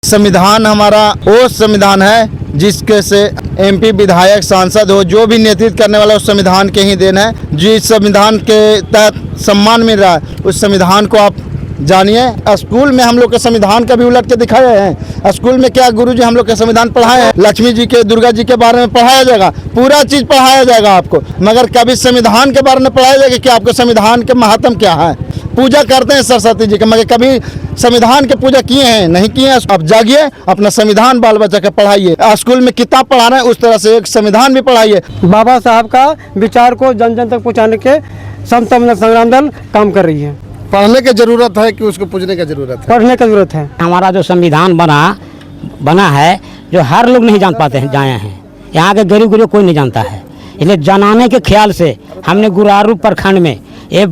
संविधान हमारा वो संविधान है जिसके से एमपी विधायक सांसद हो जो भी नेतृत्व करने वाला उस संविधान के ही देन है। जिस संविधान के तहत सम्मान मिल रहा है उस संविधान को आप जानिए। स्कूल में हम लोग के संविधान का भी उलट के दिखाए हैं। स्कूल में क्या गुरुजी हम लोग के संविधान पढ़ाए हैं। लक्ष्मी जी के, दुर्गा जी के बारे में पढ़ाया जाएगा, पूरा चीज़ पढ़ाया जाएगा आपको, मगर कभी संविधान के बारे में पढ़ाया जाएगा कि आपको संविधान के महत्व क्या है। पूजा करते हैं सरस्वती जी के, मगर कभी संविधान के पूजा किए हैं नहीं किए हैं। अब जागिए, अपना संविधान बाल बच्चा के पढ़ाइए। स्कूल में किताब पढ़ाना है उस तरह से एक संविधान भी पढ़ाइए। बाबा साहब का विचार को जन जन तक पहुँचाने के समता संग्राम दल काम कर रही है। पढ़ने की जरूरत है कि उसको पूजने की जरूरत है? पढ़ने की जरूरत है। हमारा जो संविधान बना है जो हर लोग नहीं जान पाते हैं, जाए हैं यहाँ के गरीब कोई नहीं जानता है, इसलिए जनाने के ख्याल से हमने गुरारू प्रखंड में ये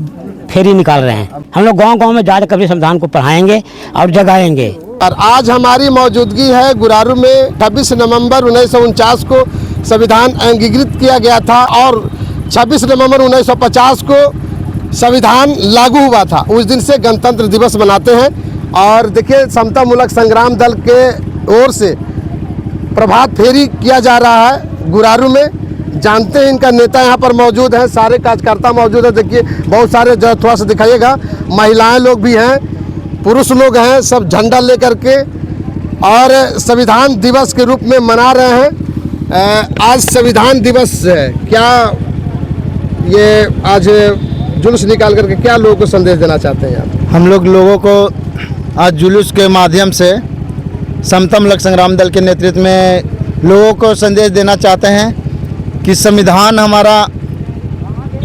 फेरी निकाल रहे हैं। हम लोग गांव-गांव में जाकर कभी संविधान को पढ़ाएंगे और जगाएंगे। और आज हमारी मौजूदगी है गुरारू में। 26 नवंबर 1949 को संविधान अंगीकृत किया गया था और 26 नवंबर 1950 को संविधान लागू हुआ था। उस दिन से गणतंत्र दिवस मनाते हैं। और देखिए, समता मूलक संग्राम दल के ओर से प्रभात फेरी किया जा रहा है गुरारू में। जानते हैं इनका नेता यहाँ पर मौजूद है, सारे कार्यकर्ता मौजूद है। देखिए बहुत सारे, जो थोड़ा सा दिखाइएगा, महिलाएं लोग भी हैं, पुरुष लोग हैं, सब झंडा लेकर के और संविधान दिवस के रूप में मना रहे हैं। आज संविधान दिवस है, क्या ये आज जुलूस निकाल करके क्या लोगों को संदेश देना चाहते हैं आप? हम लोग लोगों को आज जुलूस के माध्यम से समता मूलक संग्राम दल के नेतृत्व में लोगों को संदेश देना चाहते हैं कि संविधान हमारा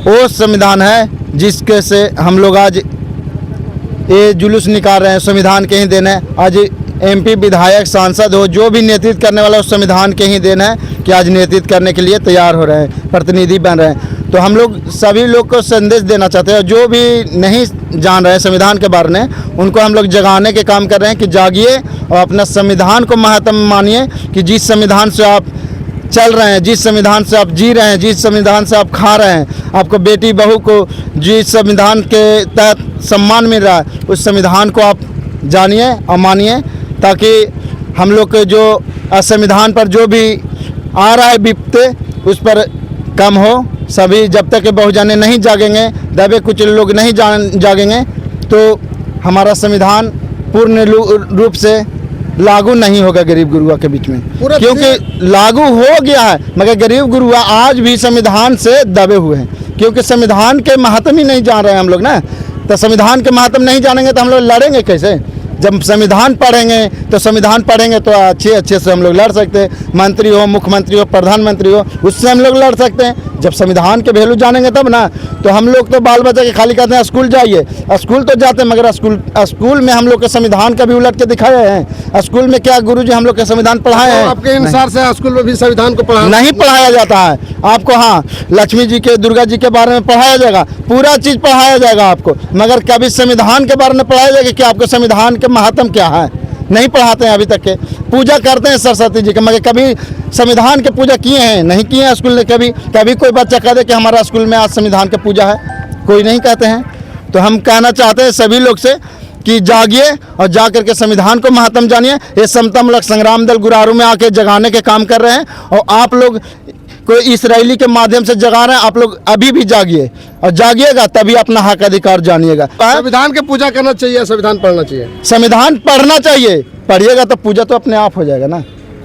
वो संविधान है जिसके से हम लोग आज ये जुलूस निकाल रहे हैं। संविधान के ही देन है। आज एमपी विधायक सांसद हो जो भी नेतृत्व करने वाला उस संविधान के ही देन है कि आज नेतृत्व करने के लिए तैयार हो रहे हैं, प्रतिनिधि बन रहे हैं। तो हम लोग सभी लोग को संदेश देना चाहते हैं, जो भी नहीं जान रहे हैं संविधान के बारे में, उनको हम लोग जगाने के काम कर रहे हैं कि जागिए और अपना संविधान को महत्व मानिए कि जिस संविधान से आप चल रहे हैं, जिस संविधान से आप जी रहे हैं, जिस संविधान से आप खा रहे हैं, आपको बेटी बहू को जिस संविधान के तहत सम्मान मिल रहा है उस संविधान को आप जानिए और मानिए, ताकि हम लोग के जो संविधान पर जो भी आ रहा है विपत्ति उस पर कम हो। सभी जब तक बहुजन नहीं जागेंगे, दबे कुछ लोग नहीं जागेंगे, तो हमारा संविधान पूर्ण रूप से लागू नहीं होगा गरीब गुरुआ के बीच में, क्योंकि लागू हो गया है मगर गरीब गुरुआ आज भी संविधान से दबे हुए हैं, क्योंकि संविधान के महत्व ही नहीं जान रहे हैं हम लोग ना। तो संविधान के महत्व नहीं जानेंगे तो हम लोग लड़ेंगे कैसे? जब संविधान पढ़ेंगे तो अच्छे से हम लोग लड़ सकते हैं। मंत्री हो, मुख्यमंत्री हो, प्रधानमंत्री हो, उससे हम लोग लड़ सकते हैं। जब संविधान के वैल्यू जानेंगे तब ना। तो हम लोग तो बाल बच्चा के खाली कहते हैं स्कूल जाइए, स्कूल तो जाते हैं मगर स्कूल में हम लोग के संविधान का भी उलट के दिखाए हैं। स्कूल में क्या गुरुजी हम लोग के संविधान पढ़ाए हैं? आपके अनुसार से स्कूल में भी संविधान को नहीं पढ़ाया जाता है आपको। हाँ, लक्ष्मी जी के, दुर्गा जी के बारे में पढ़ाया जाएगा, पूरा चीज़ पढ़ाया जाएगा आपको, मगर कभी संविधान के बारे में पढ़ाया जाएगा कि आपको संविधान के महत्व क्या है, नहीं पढ़ाते हैं अभी तक के। पूजा करते हैं सरस्वती जी के, मगर कभी संविधान के पूजा किए हैं नहीं किए हैं स्कूल में। कभी कोई बच्चा कह दे कि हमारा स्कूल में आज संविधान की पूजा है, कोई नहीं कहते हैं। तो हम कहना चाहते हैं सभी लोग से कि जागिए और जा करके संविधान को महत्व जानिए। ये समता मूलक संग्राम दल गुरारू में आके जगाने के काम कर रहे हैं और आप लोग कोई इसराइली के माध्यम से जगा रहे हैं। आप लोग अभी भी जागिए और जागिएगा तभी अपना हक अधिकार जानिएगा। संविधान की पूजा करना चाहिए, संविधान पढ़ना चाहिए। संविधान पढ़ना चाहिए, पढ़िएगा तो पूजा तो अपने आप हो जाएगा ना।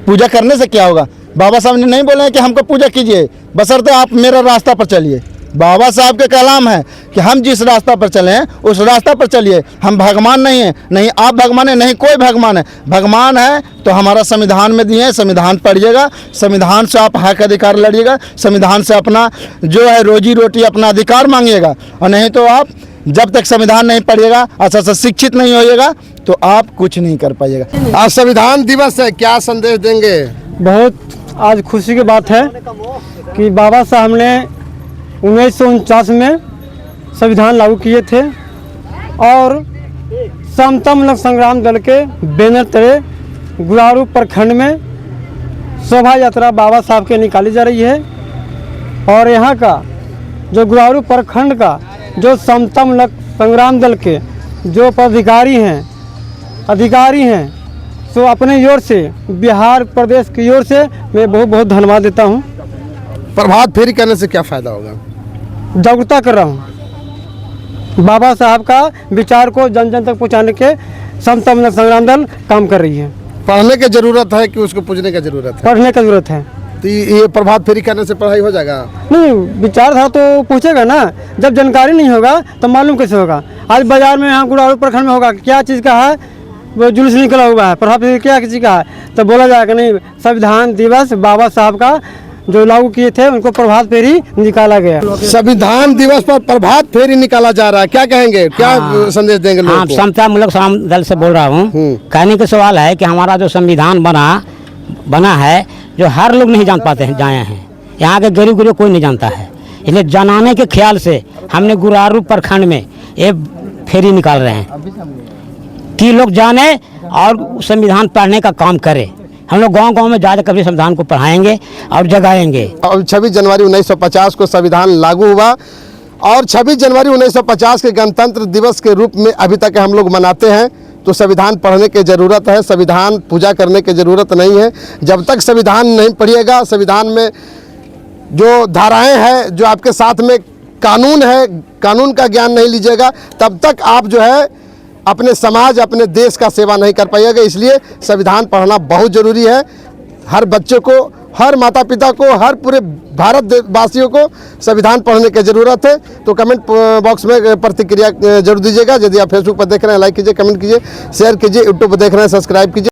पूजा करने से क्या होगा? बाबा साहब ने नहीं बोले हैं कि हमको पूजा कीजिए, बशर्ते आप मेरा रास्ता पर चलिए। बाबा साहब के कलाम है कि हम जिस रास्ता पर चले हैं उस रास्ता पर चलिए। हम भगवान नहीं हैं, नहीं आप भगवान है, नहीं कोई भगवान है। भगवान है तो हमारा संविधान में दिए हैं, संविधान पढ़िएगा, संविधान से आप हक अधिकार लड़िएगा, संविधान से अपना जो है रोजी रोटी अपना अधिकार मांगिएगा। और नहीं तो आप जब तक संविधान नहीं पढ़िएगा, अच्छा से शिक्षित नहीं होइएगा, तो आप कुछ नहीं कर पाइएगा। आज संविधान दिवस है, क्या संदेश देंगे? बहुत आज खुशी की बात है कि बाबा साहब ने 1949 में संविधान लागू किए थे और समता मूलक संग्राम दल के बैनर तले गुरारू प्रखंड में शोभा यात्रा बाबा साहब के निकाली जा रही है। और यहाँ का जो गुरारू प्रखंड का जो समता मूलक संग्राम दल के जो पदाधिकारी हैं, अधिकारी हैं, सो अपने ओर से बिहार प्रदेश की ओर से मैं बहुत बहुत धन्यवाद देता हूँ। प्रभात फेरी करने से क्या फ़ायदा होगा? जागरूकता कर रहा हूँ, बाबा साहब का विचार को जन जन तक पहुँचाने के समता संग्राम दल काम कर रही है। पढ़ने की ज़रूरत है कि उसको पूजने की ज़रूरत है? पढ़ने की ज़रूरत है। तो ये प्रभात फेरी करने से पढ़ाई हो जाएगा? नहीं, विचारधारा तो पूछेगा ना, जब जानकारी नहीं होगा तो मालूम कैसे होगा। आज बाजार में यहाँ गुड़ारू प्रखंड में होगा क्या चीज़ का है, वो जुलूस निकला हुआ है, प्रभात फेरी क्या चीज़ का है, तो बोला जाएगा नहीं संविधान दिवस बाबा साहब का जो लागू किए थे उनको प्रभात फेरी निकाला गया। संविधान दिवस पर प्रभात फेरी निकाला जा रहा है, क्या कहेंगे, क्या संदेश देंगे लोगों हाँ, को? समता मूलक संग्राम दल से बोल रहा हूँ। कहने का सवाल है कि हमारा जो संविधान बना है जो हर लोग नहीं जान पाते हैं, जाए हैं, यहाँ के गरीब गरीब कोई नहीं जानता है, इसलिए जनाने के ख्याल से हमने गुरारू प्रखंड में ये फेरी निकाल रहे हैं कि लोग जाने और संविधान पढ़ने का काम करें। हम लोग गांव-गांव में जाकर कभी संविधान को पढ़ाएंगे और जगाएंगे। और 26 जनवरी 1950 को संविधान लागू हुआ और 26 जनवरी 1950 के गणतंत्र दिवस के रूप में अभी तक हम लोग मनाते हैं। तो संविधान पढ़ने की ज़रूरत है, संविधान पूजा करने की ज़रूरत नहीं है। जब तक संविधान नहीं पढ़िएगा, संविधान में जो धाराएं हैं, जो आपके साथ में कानून है, कानून का ज्ञान नहीं लीजिएगा, तब तक आप जो है अपने समाज, अपने देश का सेवा नहीं कर पाइएगा। इसलिए संविधान पढ़ना बहुत ज़रूरी है। हर बच्चे को, हर माता पिता को, हर पूरे भारत वासियों को संविधान पढ़ने की ज़रूरत है। तो कमेंट बॉक्स में प्रतिक्रिया जरूर दीजिएगा। यदि आप फेसबुक पर देख रहे हैं लाइक कीजिए, कमेंट कीजिए, शेयर कीजिए, यूट्यूब पर देख रहे हैं सब्सक्राइब कीजिए।